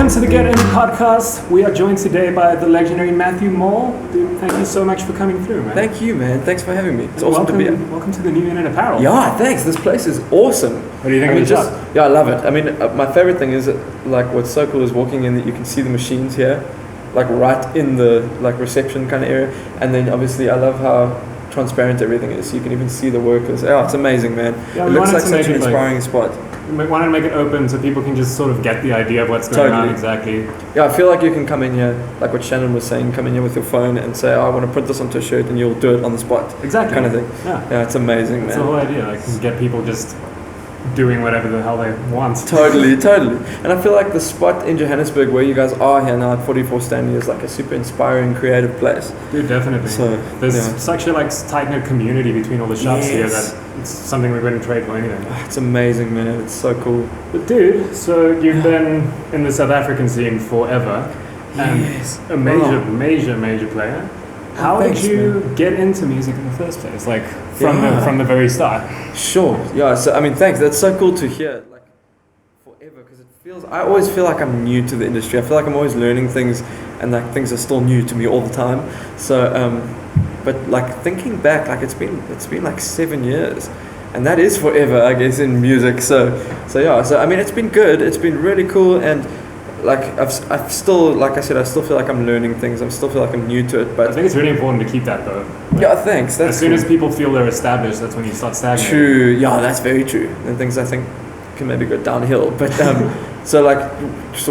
Welcome to the Get In podcast. We are joined today by the legendary Matthew Mole. Dude, thank you so much for coming through, man. Thank you, man. Thanks for having me. It's awesome to be here. Welcome to the new In.It apparel. Yeah, thanks. This place is awesome. What do you think of the shop? Yeah, I love it. I mean, my favorite thing is that, like, what's so cool is walking in that you can see the machines here, like right in the like reception kind of area, and then obviously I love how transparent everything is. You can even see the workers. Oh, it's amazing, man. Yeah, it looks like such an inspiring spot. We wanted to make it open so people can just sort of get the idea of what's going on exactly. Yeah, I feel like you can come in here, like what Shannon was saying, come in here with your phone and say, oh, I want to print this onto a shirt, and you'll do it on the spot. Exactly. Kind of thing. Yeah, it's amazing, man. That's the whole idea, like get people just doing whatever the hell they want. Totally. And I feel like the spot in Johannesburg where you guys are here now at 44 Stanley is like a super inspiring, creative place. Dude, definitely. So, there's such a like tight-knit community between all the shops here that it's something we wouldn't trade for anything. It's amazing, man. It's so cool. But dude, so you've been in the South African scene forever, and a major player. How did you get into music in the first place? Like from the very start? Sure. Yeah. So I mean, thanks. That's so cool to hear. Like forever, because it feels. I always feel like I'm new to the industry. I feel like I'm always learning things, and like things are still new to me all the time. So, but like thinking back, like it's been like 7 years, and that is forever, I guess, in music. So yeah. So I mean, it's been good. It's been really cool, and like I've still, like I said, I still feel like I'm learning things. I still feel like I'm new to it. But I think it's really important to keep that though. Like, yeah, thanks. As soon as people feel they're established, that's when you start stagnating. True. Yeah, that's very true. And things I think can maybe go downhill. But so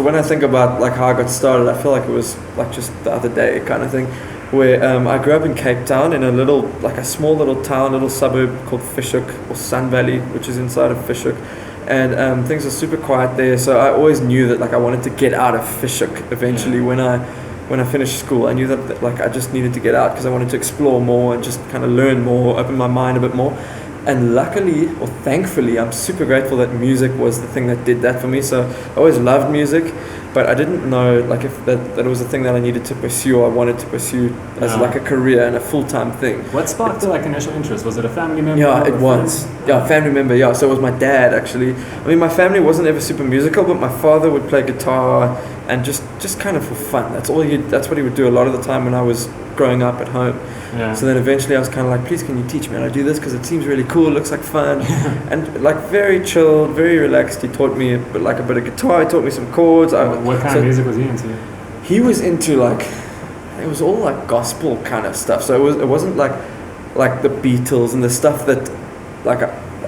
when I think about like how I got started, I feel like it was like just the other day kind of thing, where I grew up in Cape Town in a small little town, little suburb called Fishhoek, or Sun Valley, which is inside of Fishhoek. And things are super quiet there, so I always knew that like I wanted to get out of Fishhoek eventually. When I finished school, I knew that like I just needed to get out because I wanted to explore more and just kind of learn more, open my mind a bit more. And luckily, or thankfully, I'm super grateful that music was the thing that did that for me. So I always loved music, but I didn't know like if that was a thing that I needed to pursue or I wanted to pursue as like a career and a full-time thing. What sparked the like initial interest? Was it a family member? Yeah, it was. Yeah, family member. Yeah, so it was my dad actually. I mean, my family wasn't ever super musical, but my father would play guitar and just kind of for fun. That's what he would do a lot of the time when I was growing up at home. Yeah. So then eventually I was kind of like, please can you teach me how to do this, because it seems really cool, it looks like fun. And like very chilled, very relaxed. He taught me a bit of guitar, he taught me some chords. What kind of music was he into? He was into like, it was all like gospel kind of stuff. So it wasn't like the Beatles and the stuff that like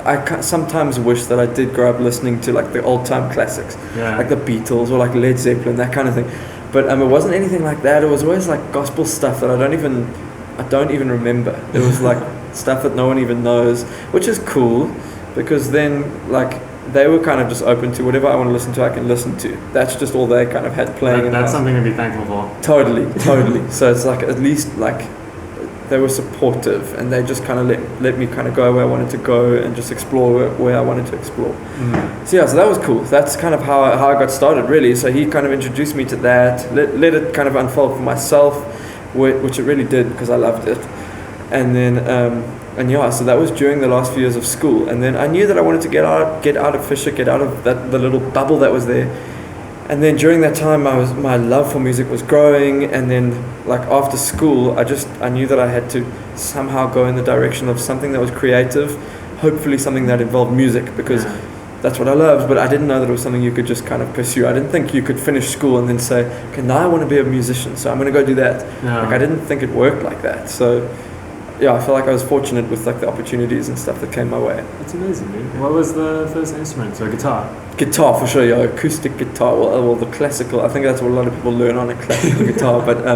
I sometimes wish that I did grow up listening to like the old time classics, like the Beatles or like Led Zeppelin, that kind of thing. But it wasn't anything like that. It was always like gospel stuff that I don't even remember. It was like stuff that no one even knows, which is cool, because then like they were kind of just open to whatever I want to listen to, I can listen to. That's just all they kind of had playing. That's something to be thankful for. Totally. So it's like at least like they were supportive, and they just kind of let me kind of go where I wanted to go and just explore where I wanted to explore. So that was cool. That's kind of how I got started, really. So he kind of introduced me to that, let it kind of unfold for myself, which it really did, because I loved it. And then so that was during the last few years of school. And then I knew that I wanted to get out of Fishhoek, get out of the little bubble that was there. And then during that time, my love for music was growing. And then like after school, I knew that I had to somehow go in the direction of something that was creative, hopefully something that involved music, because that's what I loved. But I didn't know that it was something you could just kind of pursue. I didn't think you could finish school and then say, okay, now I want to be a musician, so I'm going to go do that. Like I didn't think it worked like that. So yeah, I feel like I was fortunate with like the opportunities and stuff that came my way. That's amazing, dude. What was the first instrument? So guitar? Guitar, for sure, yeah. Acoustic guitar, well the classical. I think that's what a lot of people learn on a classical guitar. But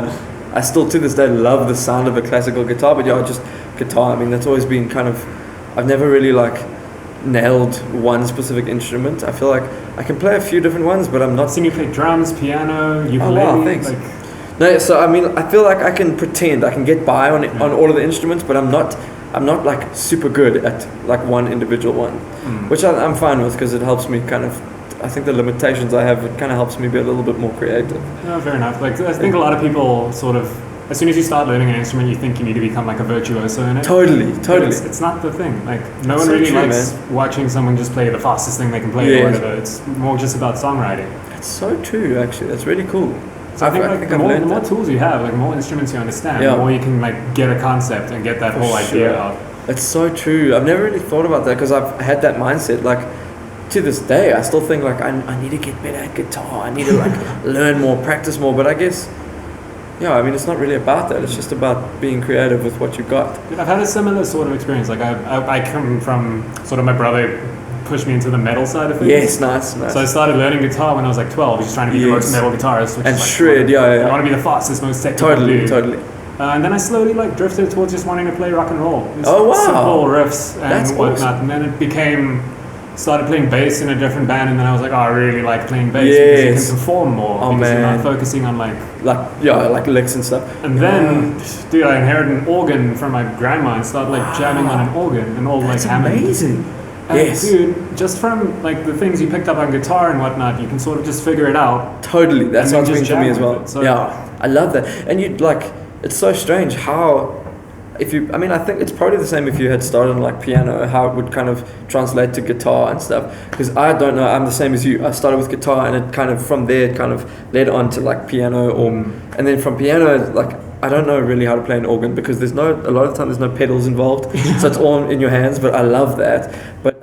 I still to this day love the sound of a classical guitar. But yeah, just guitar. I mean, that's always been kind of, I've never really like nailed one specific instrument. I feel like I can play a few different ones, but I'm not. I've seen you play drums, piano, ukulele. Oh wow, thanks. No, so I mean, I feel like I can pretend, I can get by on all of the instruments, but I'm not like super good at like one individual one, which I'm fine with, because it helps me kind of, I think the limitations I have, it kind of helps me be a little bit more creative. No, fair enough. Like I think a lot of people sort of as soon as you start learning an instrument, you think you need to become like a virtuoso in it. Totally. It's not the thing. Like no That's one so really true, likes watching someone just play the fastest thing they can play or whatever. It's more just about songwriting. That's so true, actually. That's really cool. So I think like the more tools you have, like more instruments you understand, the more you can like get a concept and get that whole idea out. It's so true. I've never really thought about that because I've had that mindset. Like to this day, I still think like I need to get better at guitar. I need to like learn more, practice more. But I guess, yeah, I mean, it's not really about that. It's just about being creative with what you got. I've had a similar sort of experience. Like I come from sort of my brother pushed me into the metal side of things. Yes, nice. So I started learning guitar when I was like 12, just trying to be the most metal guitarist. Which and is like, shred, I want to be the fastest, most technical dude. Totally. And then I slowly like drifted towards just wanting to play rock and roll. Oh wow! Simple riffs and That's whatnot. awesome. And then it started playing bass in a different band, and then I was like, oh, I really like playing bass because you can perform more because you're not focusing on like licks and stuff. And then, dude, I inherited an organ from my grandma and started like jamming on an organ and all like Hammond. Amazing. And yes. Dude, just from like the things you picked up on guitar and whatnot, you can sort of just figure it out. Totally, that's what's been for me as well. So, yeah, I love that. And you like, it's so strange how. I think it's probably the same if you had started on like piano, how it would kind of translate to guitar and stuff. Because I don't know, I'm the same as you. I started with guitar and it kind of, from there, it kind of led on to like piano and then from piano, like, I don't know really how to play an organ because a lot of the time there's no pedals involved. So it's all in your hands, but I love that. But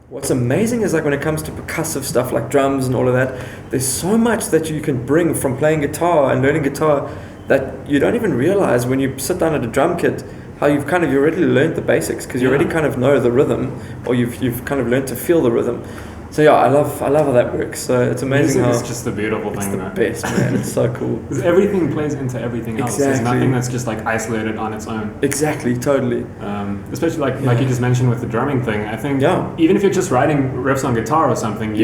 what's amazing is like when it comes to percussive stuff like drums and all of that, there's so much that you can bring from playing guitar and learning guitar that you don't even realize when you sit down at a drum kit. How you already learned the basics because you already kind of know the rhythm, or you've kind of learned to feel the rhythm. So yeah, I love how that works. So it's amazing how it's just a beautiful thing. It's the best, man. It's so cool. Because everything plays into everything else. Exactly. There's nothing that's just like isolated on its own. Exactly, totally. Especially like you just mentioned with the drumming thing. I think even if you're just writing riffs on guitar or something,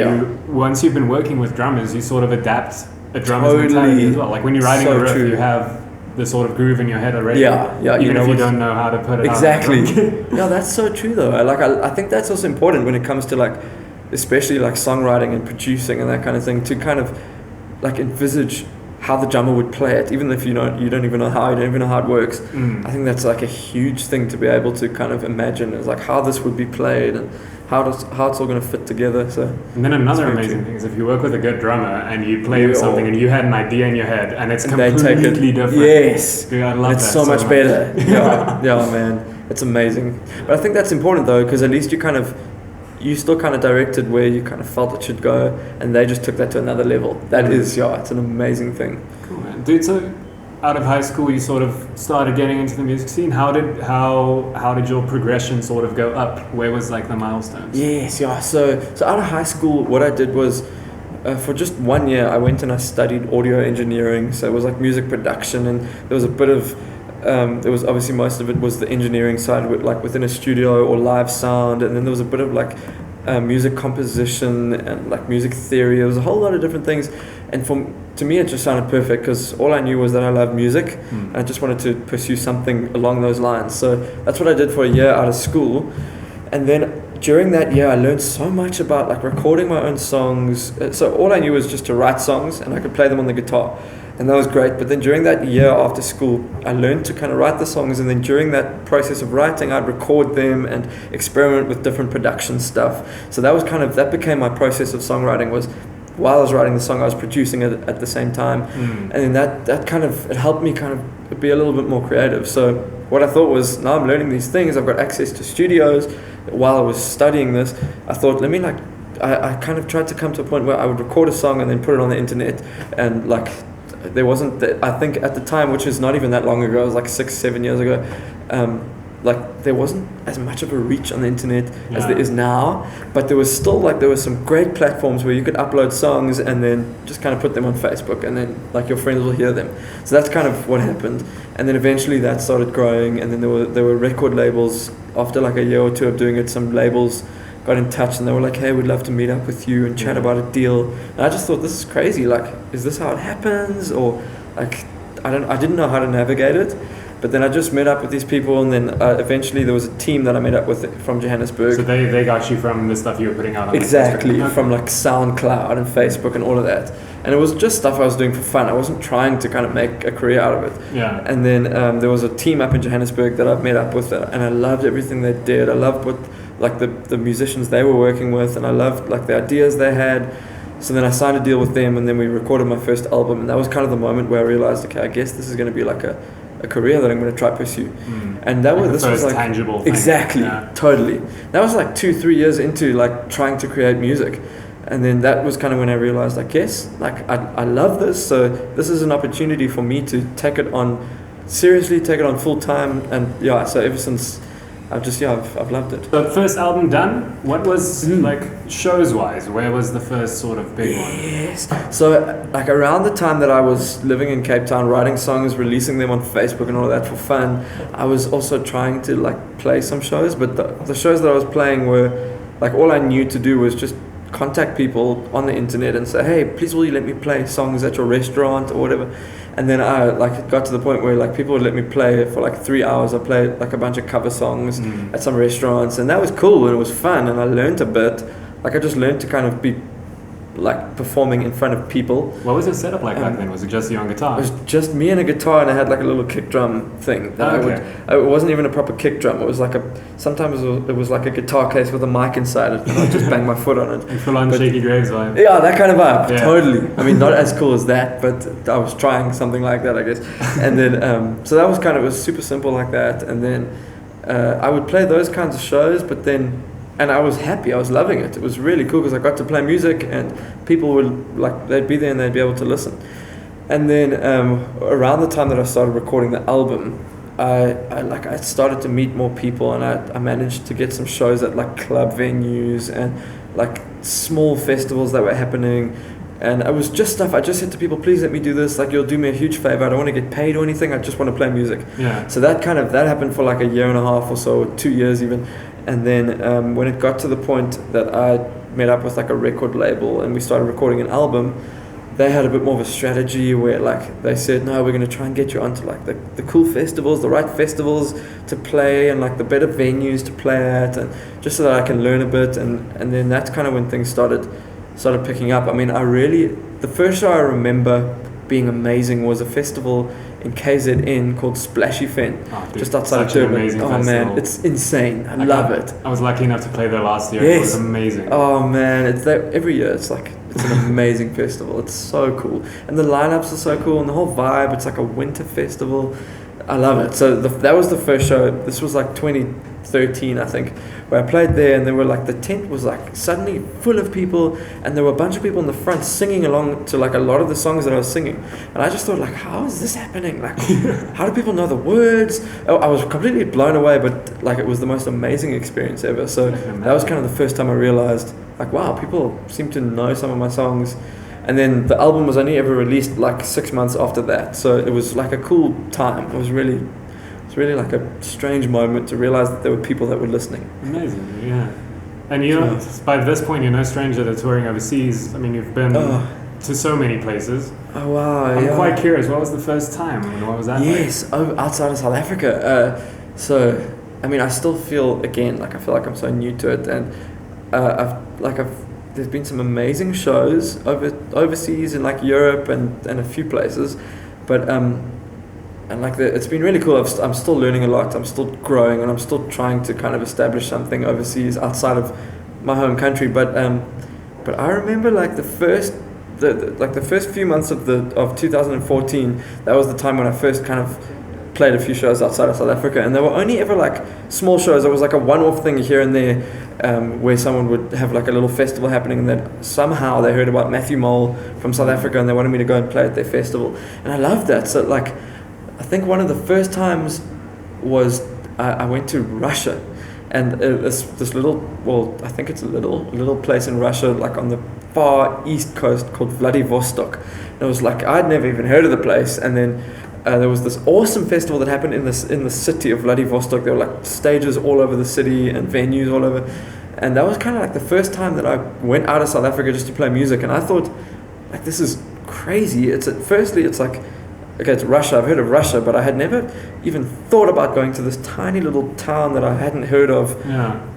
once you've been working with drummers, you sort of adapt a drummer's mentality as well. Like when you're writing a riff, you have the sort of groove in your head already. Even if you don't know how to put it exactly. out. Yeah, that's so true though. I think that's also important when it comes to like, especially like songwriting and producing and that kind of thing, to kind of like envisage how the drummer would play it, even if you don't even know how, you don't even know how it works. I think that's like a huge thing to be able to kind of imagine, is like how this would be played and how it's all going to fit together. So, and then another amazing thing is if you work with a good drummer and you play something and you had an idea in your head and it's completely different. Yes, dude, I love it's that so much better. Yeah, man, it's amazing. But I think that's important though, because at least you still kind of directed where you kind of felt it should go, and they just took that to another level. That is, it's an amazing thing. Cool, man. Dude, so out of high school, you sort of started getting into the music scene. How did your progression sort of go up? Where was like the milestones? Yes, So out of high school, what I did was, for just 1 year, I went and I studied audio engineering. So it was like music production, and there was a bit of there was obviously most of it was the engineering side, with like within a studio or live sound, and then there was a bit of like music composition and like music theory. There was a whole lot of different things, and to me it just sounded perfect because all I knew was that I loved music and I just wanted to pursue something along those lines. So that's what I did for a year out of school, and then during that year I learned so much about like recording my own songs. So all I knew was just to write songs and I could play them on the guitar. And that was great. But then during that year after school, I learned to kind of write the songs. And then during that process of writing, I'd record them and experiment with different production stuff. So that became my process of songwriting. Was while I was writing the song, I was producing it at the same time. And then that kind of, it helped me kind of be a little bit more creative. So what I thought was, now I'm learning these things, I've got access to studios. While I was studying this, I thought, I kind of tried to come to a point where I would record a song and then put it on the internet, and like, there wasn't, I think at the time, which is not even that long ago, it was like 6-7 years ago, like there wasn't as much of a reach on the internet as there is now, but there was still there were some great platforms where you could upload songs and then just kind of put them on Facebook, and then like your friends will hear them. So that's kind of what happened, and then eventually that started growing, and then there were record labels. After like a year or two of doing it, some labels got in touch and they were like, hey, we'd love to meet up with you and chat about a deal. And I just thought, this is crazy. Like, is this how it happens? Or like, I didn't know how to navigate it. But then I just met up with these people, and then eventually there was a team that I met up with from Johannesburg. So they got you from the stuff you were putting out on Exactly, okay. from like SoundCloud and Facebook and all of that. And it was just stuff I was doing for fun. I wasn't trying to kind of make a career out of it. Yeah. And then there was a team up in Johannesburg that I met up with, and I loved everything they did. I loved what like the musicians they were working with, and I loved like the ideas they had. So then I signed a deal with them, and then we recorded my first album, and that was kind of the moment where I realized, okay, I guess this is going to be like a career that I'm going to try pursue. And that like was this was like tangible thing. Exactly, totally. That was like 2-3 years into like trying to create music, and then that was kind of when I realized, I guess, like I love this, so this is an opportunity for me to take it on seriously, take it on full time, and yeah. So ever since, I've loved it. The first album done, what was like shows wise? Where was the first sort of big one? Yes. So like around the time that I was living in Cape Town, writing songs, releasing them on Facebook and all of that for fun, I was also trying to like play some shows. But the shows that I was playing were like, all I knew to do was just contact people on the internet and say, hey, please will you let me play songs at your restaurant or whatever. And then I like it got to the point where like people would let me play for like 3 hours. I played like a bunch of cover songs at some restaurants, and that was cool and it was fun, and I learned a bit. Like I just learned to kind of be like performing in front of people. What was your setup like back then? Was it just you on guitar? It was just me and a guitar, and I had like a little kick drum thing that it wasn't even a proper kick drum. It was like sometimes it was like a guitar case with a mic inside it, and I'd just bang my foot on it. Full on Shaky Graves vibe. Yeah, that kind of vibe, totally. I mean, not as cool as that, but I was trying something like that, I guess. And then, so that was it was super simple like that. And then I would play those kinds of shows, but then, and I was happy, I was loving it. It was really cool because I got to play music, and people would like, they'd be there and they'd be able to listen. And then around the time that I started recording the album, I started to meet more people, and I managed to get some shows at like club venues and like small festivals that were happening. And it was just stuff I just said to people, please let me do this, like you'll do me a huge favor, I don't want to get paid or anything, I just want to play music. So that happened for like a year and a half or so, or 2 years even. And then when it got to the point that I met up with like a record label and we started recording an album, they had a bit more of a strategy where like they said, no, we're going to try and get you onto like the cool festivals, the right festivals to play, and like the better venues to play at, and just so that I can learn a bit. And then that's kind of when things started picking up. I mean, the first show I remember being amazing was a festival in KZN called Splashy Fen, just outside of Durban. Oh man, it's insane. I love it. I was lucky enough to play there last year. Yes. It was amazing. Oh man, it's there every year. It's an amazing festival. It's so cool, and the lineups are so cool, and the whole vibe. It's like a winter festival. I love it. So that was the first show. This was like 2013, I think, where I played there, and there were like, the tent was like suddenly full of people, and there were a bunch of people in the front singing along to like a lot of the songs that I was singing. And I just thought, like, how is this happening? Like, how do people know the words? I was completely blown away, but like it was the most amazing experience ever. So that was kind of the first time I realized, like, wow, people seem to know some of my songs. And then the album was only ever released like 6 months after that, so it was like a cool time. It was really like a strange moment to realize that there were people that were listening. Amazing, yeah. And by this point, you're no stranger to touring overseas. I mean, you've been to so many places. Oh wow! I'm quite curious. What was the first time? What was that like? Yes, outside of South Africa. So I mean, I still feel like I'm so new to it, and there's been some amazing shows overseas in like Europe and a few places, but it's been really cool. I'm still learning a lot. I'm still growing, and I'm still trying to kind of establish something overseas outside of my home country. But I remember like the first few months of 2014. That was the time when I first kind of played a few shows outside of South Africa, and they were only ever like small shows. It was like a one-off thing here and there, where someone would have like a little festival happening, and then somehow they heard about Matthew Mole from South Africa, and they wanted me to go and play at their festival, and I loved that. So like, I think one of the first times was I went to Russia, and this little, well, I think it's a little place in Russia, like on the far east coast, called Vladivostok. And it was like, I'd never even heard of the place, and then there was this awesome festival that happened in the city of Vladivostok. There were like stages all over the city and venues all over, and that was kind of like the first time that I went out of South Africa just to play music. And I thought, like, this is crazy. Firstly, it's like okay, it's Russia. I've heard of Russia, but I had never even thought about going to this tiny little town that I hadn't heard of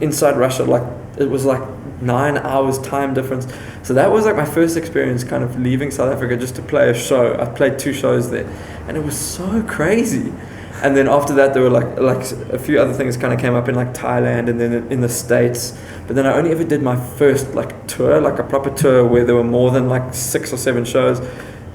inside Russia. Like it was like 9 hours time difference. So that was like my first experience kind of leaving South Africa just to play a show. I played 2 shows there, and it was so crazy. And then after that, there were like a few other things kind of came up in like Thailand and then in the States. But then I only ever did my first like tour, like a proper tour where there were more than like 6 or 7 shows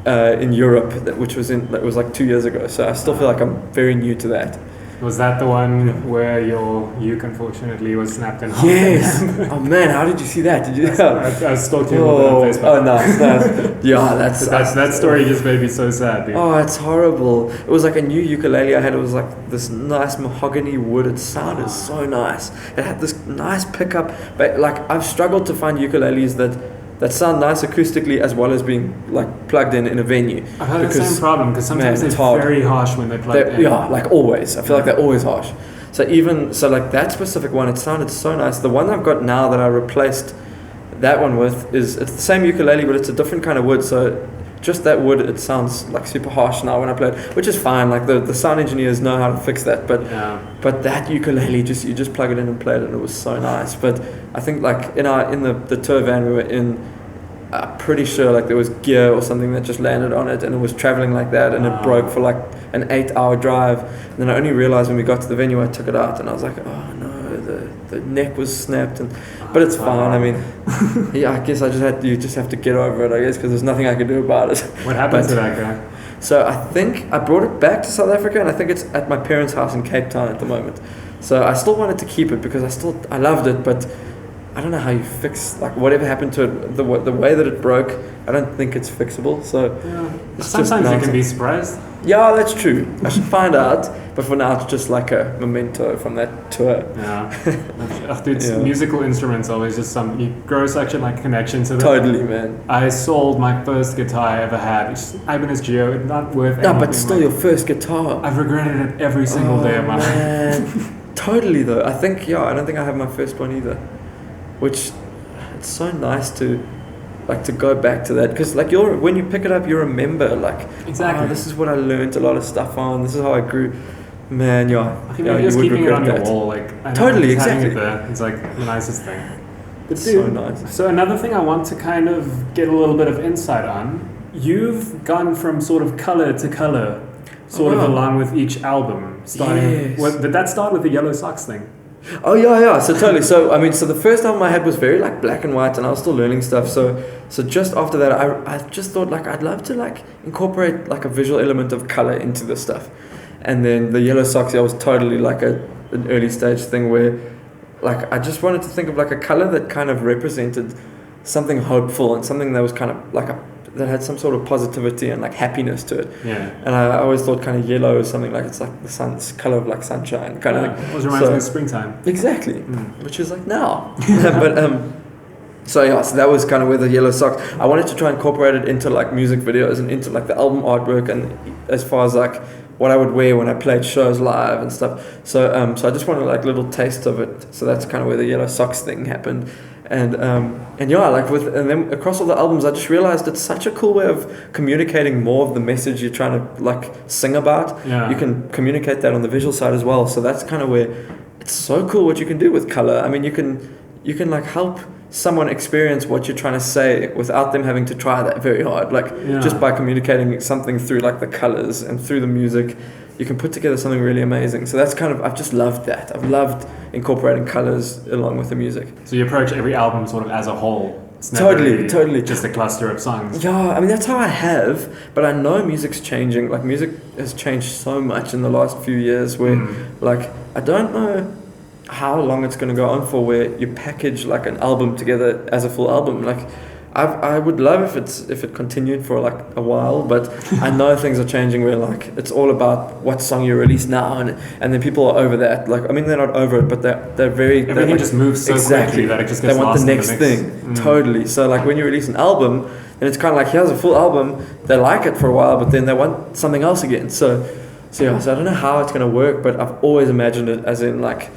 in Europe, which was like 2 years ago. So I still feel like I'm very new to that. Was that the one where your uke unfortunately was snapped in half? Yes. Oh man, how did you see that? Did you? I stalked you on Facebook. Oh, nice. Yeah, that story just made me so sad, dude. Oh, it's horrible. It was like a new ukulele I had. It was like this nice mahogany wood. It sounded so nice. It had this nice pickup. But like I've struggled to find ukuleles that sound nice acoustically as well as being like plugged in a venue. I've had the same problem because sometimes they're very harsh when they're plugged in. Yeah, like always. I feel like they're always harsh. So like that specific one, it sounded so nice. The one I've got now that I replaced that one with it's the same ukulele, but it's a different kind of wood. So just that wood, it sounds like super harsh now when I play it, which is fine. Like the sound engineers know how to fix that. But that ukulele, you just plug it in and play it, and it was so nice. But I think like in the tour van we were in, I'm pretty sure like there was gear or something that just landed on it, and it was traveling like that, and it broke for like an 8-hour drive. And then I only realized when we got to the venue, I took it out, and I was like, oh no, the neck was snapped, but it's fine. I mean, yeah, I guess you just have to get over it, I guess, because there's nothing I can do about it. What happened to that guy? So I think I brought it back to South Africa, and I think it's at my parents' house in Cape Town at the moment. So I still wanted to keep it because I loved it, but I don't know how you fix like whatever happened to it. The way that it broke, I don't think it's fixable. So sometimes you can be surprised. Yeah, that's true. I should find out. But for now, it's just like a memento from that tour. Yeah, dude, musical instruments always just you grow such a like connection to them. Totally, man. I sold my first guitar I ever had. It's Ibanez Geo. It's not worth. No, but still, your first guitar. I've regretted it every single day of my life. Totally though. I don't think I have my first one either. Which, it's so nice to go back to that, because like when you pick it up, you remember like exactly. This is what I learned a lot of stuff on. This is how I grew. Man, I think just keeping it on your wall, like totally, exactly. Having it there, it's like the nicest thing. It's so nice. So another thing I want to kind of get a little bit of insight on. You've gone from sort of color to color, sort of along with each album. Did that start with the Yellow Socks thing? Oh yeah. So totally. So I mean, so the first album I had was very like black and white, and I was still learning stuff. So just after that, I just thought like I'd love to like incorporate like a visual element of color into the stuff. And then the Yellow Socks, was totally like an early stage thing where like I just wanted to think of like a color that kind of represented something hopeful and something that was kind of like that had some sort of positivity and like happiness to it. Yeah. And I always thought kind of yellow is something like it's like the sun's color of like sunshine kind of thing. It reminds me of springtime. Exactly. Which is like now. But so that was kind of where the Yellow Socks. I wanted to try and incorporate it into like music videos and into like the album artwork, and as far as like what I would wear when I played shows live and stuff. So I just wanted like little taste of it. So that's kind of where the Yellow Socks thing happened. And then across all the albums, I just realized it's such a cool way of communicating more of the message you're trying to like sing about. Yeah. You can communicate that on the visual side as well. So that's kind of where it's so cool what you can do with color. I mean, you can like help someone experience what you're trying to say without them having to try that very hard. Like just by communicating something through like the colors and through the music, you can put together something really amazing. So that's kind of, I've just loved that. I've loved incorporating colors along with the music. So you approach every album sort of as a whole. It's totally. Just a cluster of songs. Yeah, I mean, that's how I have, but I know music's changing. Like music has changed so much in the last few years where like, I don't know how long it's going to go on for where you package like an album together as a full album. Like I would love if it continued for like a while, but I know things are changing where like it's all about what song you release now, and then people are over that. Like I mean, they're not over it, but they're very everything like, just moves so quickly that it just gets they want lost the in next thing. Totally. So like when you release an album, then it's kind of like here's a full album. They like it for a while, but then they want something else again. So I don't know how it's going to work, but I've always imagined it as in like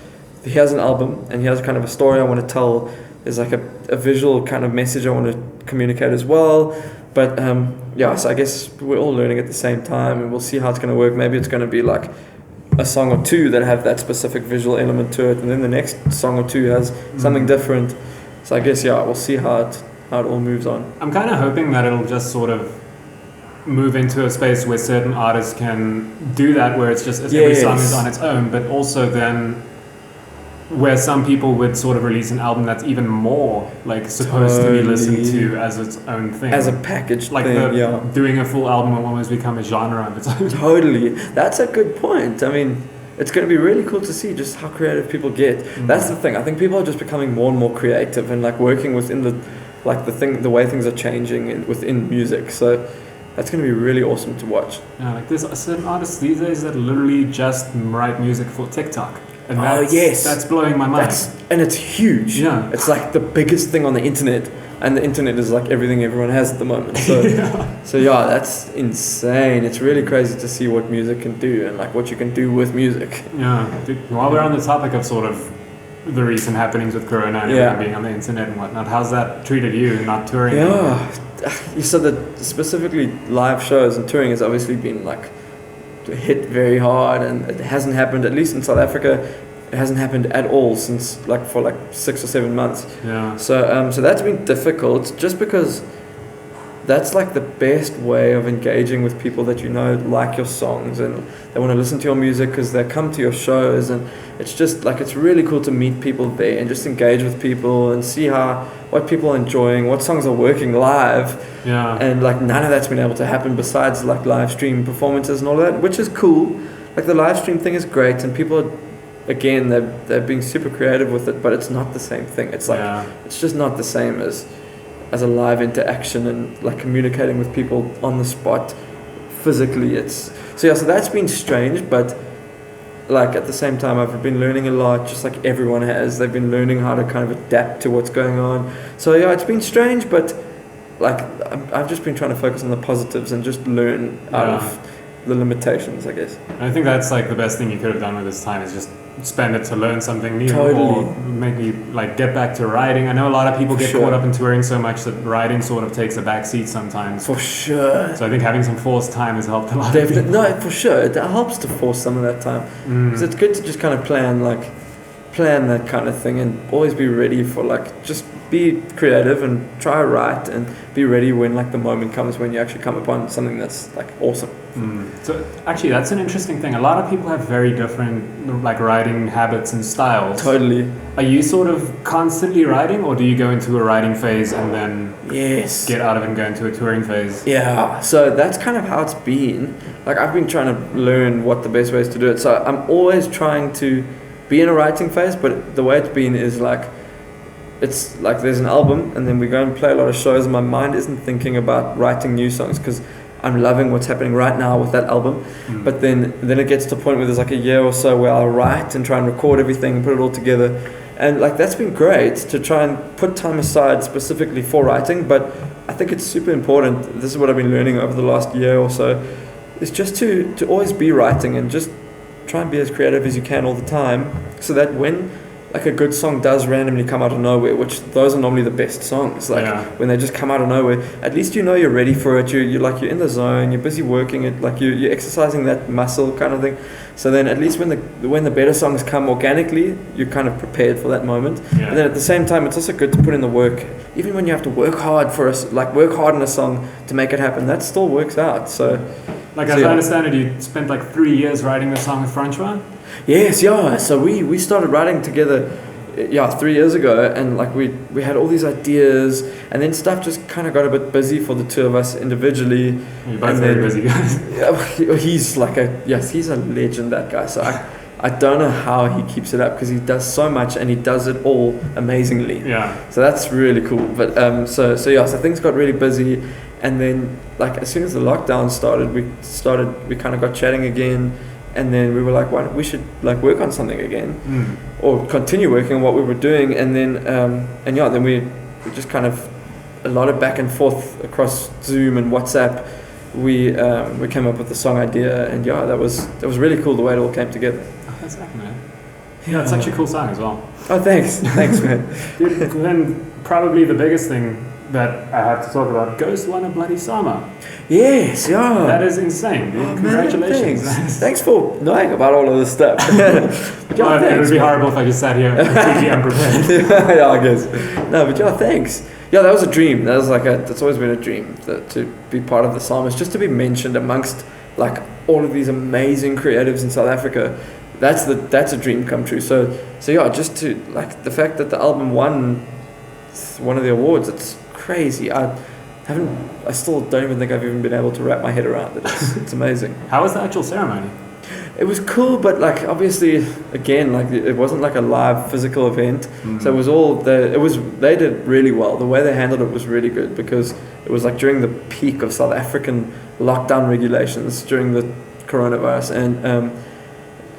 here's an album and here's kind of a story I want to tell. There's like a visual kind of message I want to communicate as well. But yeah, so I guess we're all learning at the same time, and we'll see how it's going to work. Maybe it's going to be like a song or two that have that specific visual element to it, and then the next song or two has something different. So I guess we'll see how it all moves on. I'm kind of hoping that it'll just sort of move into a space where certain artists can do that, where it's just every song is on its own, but also then where some people would sort of release an album that's even more like supposed to be listened to as its own thing, as a package, like thing, doing a full album will almost become a genre of its own. Totally, that's a good point. I mean, it's going to be really cool to see just how creative people get. That's the thing. I think people are just becoming more and more creative and like working within the way things are changing within music. So that's going to be really awesome to watch. Yeah, like there's certain artists these days that literally just write music for TikTok. And that's blowing my mind. And it's huge. Yeah. It's like the biggest thing on the internet. And the internet is like everything everyone has at the moment. So, that's insane. It's really crazy to see what music can do and like what you can do with music. Yeah. While we're on the topic of sort of the recent happenings with Corona and being on the internet and whatnot, how's that treated you not touring? Yeah. You said that specifically live shows and touring has obviously been like hit very hard, and it hasn't happened, at least in South Africa, it hasn't happened at all since for 6 or 7 months. Yeah. So that's been difficult, just because that's like the best way of engaging with people that like your songs and they want to listen to your music because they come to your shows, and it's just like it's really cool to meet people there and just engage with people and see what people are enjoying, what songs are working live. Yeah. And like none of that's been able to happen besides like live stream performances and all that, which is cool. Like the live stream thing is great, and people are, again, they're being super creative with it, but it's not the same thing. It's like it's just not the same as a live interaction and like communicating with people on the spot physically. So that's been strange, but like at the same time I've been learning a lot, just like everyone has. They've been learning how to kind of adapt to what's going on. So it's been strange, but like I've just been trying to focus on the positives and just learn out of the limitations, I guess. I think that's like the best thing you could have done with this time, is just spend it to learn something new, totally. Or maybe like get back to writing. I know a lot of people get caught up in touring so much that writing sort of takes a back seat sometimes. For sure. So I think having some forced time has helped a lot. Definitely. No, for sure. It helps to force some of that time, because it's good to just kind of plan that kind of thing and always be ready for like, just be creative and try write and be ready when like the moment comes when you actually come upon something that's like awesome. So actually that's an interesting thing. A lot of people have very different like writing habits and styles. Totally. Are you sort of constantly writing, or do you go into a writing phase and then get out of it and go into a touring phase? Yeah, so that's kind of how it's been. Like I've been trying to learn what the best way is to do it. So I'm always trying to be in a writing phase, but the way it's been is like, it's like there's an album and then we go and play a lot of shows and my mind isn't thinking about writing new songs because I'm loving what's happening right now with that album. But then it gets to a point where there's like a year or so where I'll write and try and record everything and put it all together, and like that's been great to try and put time aside specifically for writing. But I think it's super important, this is what I've been learning over the last year or so, is just to always be writing and just try and be as creative as you can all the time, so that when like a good song does randomly come out of nowhere, which those are normally the best songs, like when they just come out of nowhere, at least you're ready for it, you're in the zone, you're busy working it, like you're exercising that muscle kind of thing. So then at least when the better songs come organically, you're kind of prepared for that moment. And then at the same time, it's also good to put in the work, even when you have to work hard work hard on a song to make it happen, that still works out. So like as I understand it, you spent like 3 years writing the song with Francois? Yes, so we started writing together 3 years ago, and like we had all these ideas, and then stuff just kind of got a bit busy for the two of us individually. You're both very busy guys. He's he's a legend, that guy. So I don't know how he keeps it up, because he does so much and he does it all amazingly. So that's really cool. But so things got really busy, and then like as soon as the lockdown started, we kind of got chatting again. And then we were like, why don't we should like work on something again, or continue working on what we were doing. And then then we just kind of a lot of back and forth across Zoom and WhatsApp. We came up with the song idea, and that was really cool the way it all came together. Oh, that's sick, man. Yeah, it's such a cool song as well. Oh, thanks man. Dude, then probably the biggest thing that I have to talk about. Ghost won a bloody Sama. Yes, yeah. That is insane, dude. Congratulations. Man, thanks for knowing about all of this stuff. It would be horrible if I just sat here completely unprepared. Yeah, I guess. No, but yeah, thanks. Yeah, that was a dream. That was that's always been a dream, to be part of the Psalmist, just to be mentioned amongst like all of these amazing creatives in South Africa. That's a dream come true. So yeah, just to like the fact that the album won one of the awards, it's crazy. I still don't even think I've even been able to wrap my head around it. It's amazing. How was the actual ceremony? It was cool, but like obviously, again, like it wasn't like a live physical event. Mm-hmm. So it was all they did really well. The way they handled it was really good because it was like during the peak of South African lockdown regulations during the coronavirus,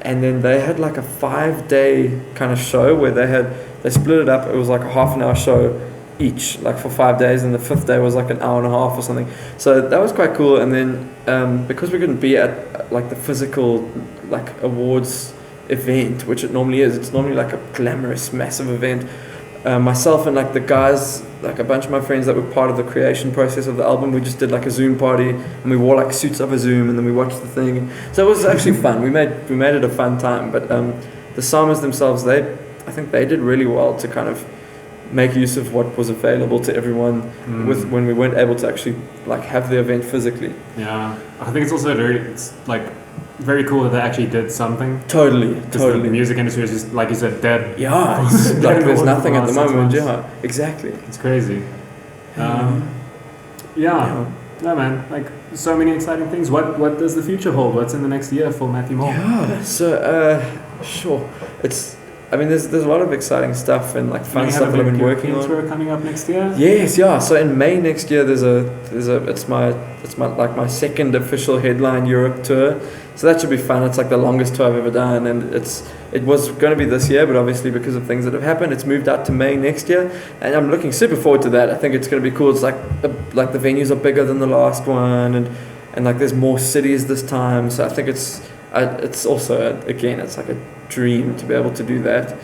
and then they had like a 5-day kind of show where they split it up. It was like a half an hour show each, like for 5 days, and the 5th day was like an hour and a half or something. So that was quite cool. And then because we couldn't be at like the physical like awards event, which it normally is, it's normally like a glamorous massive event. Myself and like the guys, like a bunch of my friends that were part of the creation process of the album, we just did like a Zoom party, and we wore like suits over Zoom, and then we watched the thing. So it was actually fun. We made it a fun time. But the Psalmists themselves, I think they did really well to kind of make use of what was available to everyone with when we weren't able to actually like have the event physically. Yeah, I think it's also very cool that they actually did something. Totally. The music industry is just, like you said, dead. Yeah, like there's nothing at the moment. Yeah, exactly. It's crazy. Yeah. No, man, like so many exciting things. What does the future hold? What's in the next year for Matthew Moore? Yeah, so sure. There's a lot of exciting stuff and like fun stuff that I've been working on. Tour coming up next year? Yes, yeah. So in May next year, it's my second official headline Europe tour. So that should be fun. It's like the longest tour I've ever done, and it was going to be this year, but obviously because of things that have happened, it's moved out to May next year, and I'm looking super forward to that. I think it's going to be cool. It's like the venues are bigger than the last one, and like there's more cities this time. So I think it's also again it's like a dream to be able to do that.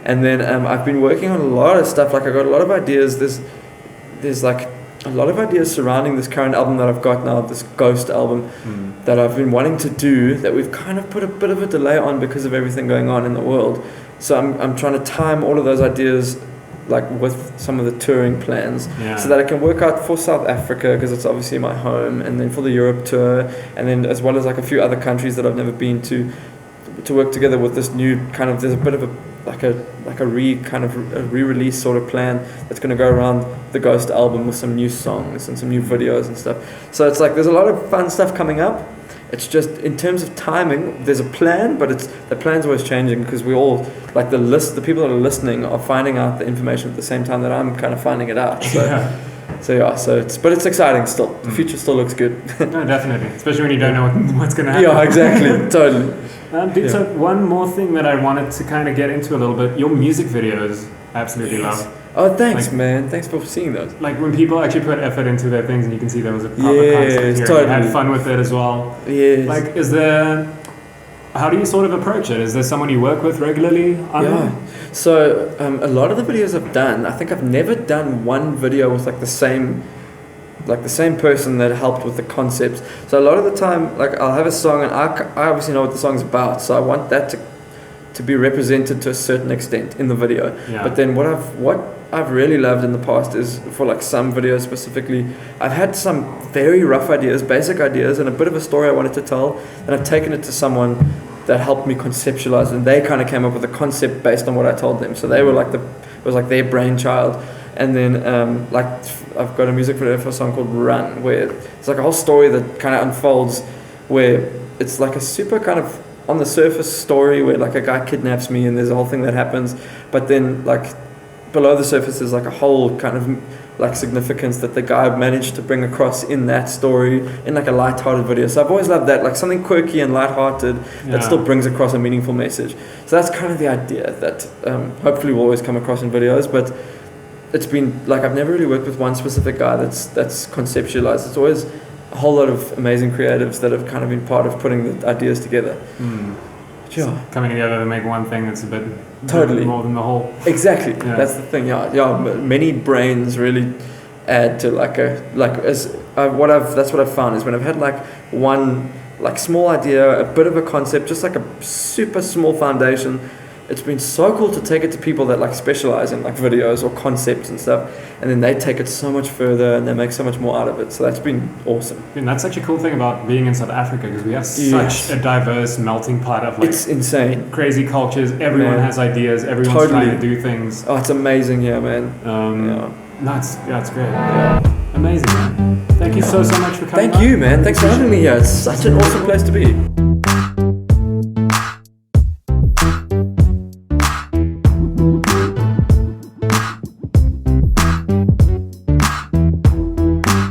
And then I've been working on a lot of stuff. Like I got a lot of ideas. There's like a lot of ideas surrounding this current album that I've got now, this Ghost album that I've been wanting to do, that we've kind of put a bit of a delay on because of everything going on in the world. So I'm trying to time all of those ideas like with some of the touring plans, so that I can work out for South Africa, because it's obviously my home, and then for the Europe tour, and then as well as like a few other countries that I've never been to work together with this new kind of, there's a bit of a re-release sort of plan that's going to go around the Ghost album with some new songs and some new videos and stuff. So it's like there's a lot of fun stuff coming up. It's just in terms of timing, there's a plan, but the plan's always changing, because we all like the people that are listening are finding out the information at the same time that I'm kind of finding it out. So it's exciting still. The future still looks good. No, definitely, especially when you don't know what's going to happen. Yeah, exactly, totally. So one more thing that I wanted to kind of get into a little bit, your music videos, I absolutely love. Oh, thanks, man. Thanks for seeing those. Like when people actually put effort into their things, and you can see there was a proper concept here. Totally. You had fun with it as well. Yes. Like, how do you sort of approach it? Is there someone you work with regularly on it? So a lot of the videos I've done, I think I've never done one video with like the same person that helped with the concepts. So a lot of the time, like I'll have a song, and I obviously know what the song's about, so I want that to be represented to a certain extent in the video. Yeah. But then what I've really loved in the past is, for like some videos specifically, I've had some very rough ideas, basic ideas, and a bit of a story I wanted to tell, and I've taken it to someone that helped me conceptualize, and they kind of came up with a concept based on what I told them. So they were like it was like their brainchild. And then like I've got a music video for a song called Run, where it's like a whole story that kind of unfolds, where it's like a super kind of on the surface story where like a guy kidnaps me and there's a whole thing that happens, but then like below the surface is like a whole kind of like significance that the guy managed to bring across in that story in like a light-hearted video. So I've always loved that, like something quirky and light-hearted that still brings across a meaningful message. So that's kind of the idea that hopefully will always come across in videos. But it's been like I've never really worked with one specific guy that's conceptualized. It's always a whole lot of amazing creatives that have kind of been part of putting the ideas together. Yeah. Coming together to make one thing that's a bit totally more than the whole. Exactly. That's the thing. Yeah. Many brains really add to that's what I've found is when I've had like one like small idea, a bit of a concept, just like a super small foundation. It's been so cool to take it to people that like specialize in like videos or concepts and stuff, and then they take it so much further and they make so much more out of it. So that's been awesome. And that's such a cool thing about being in South Africa, because we have such a diverse melting pot of like it's insane, crazy cultures. Everyone has ideas. Everyone's trying to do things. Oh, it's amazing, yeah, man. No, it's great. Yeah. Amazing, man. Thank you so much for coming. Thank you, man. Thanks for having me here. It's such an awesome place to be.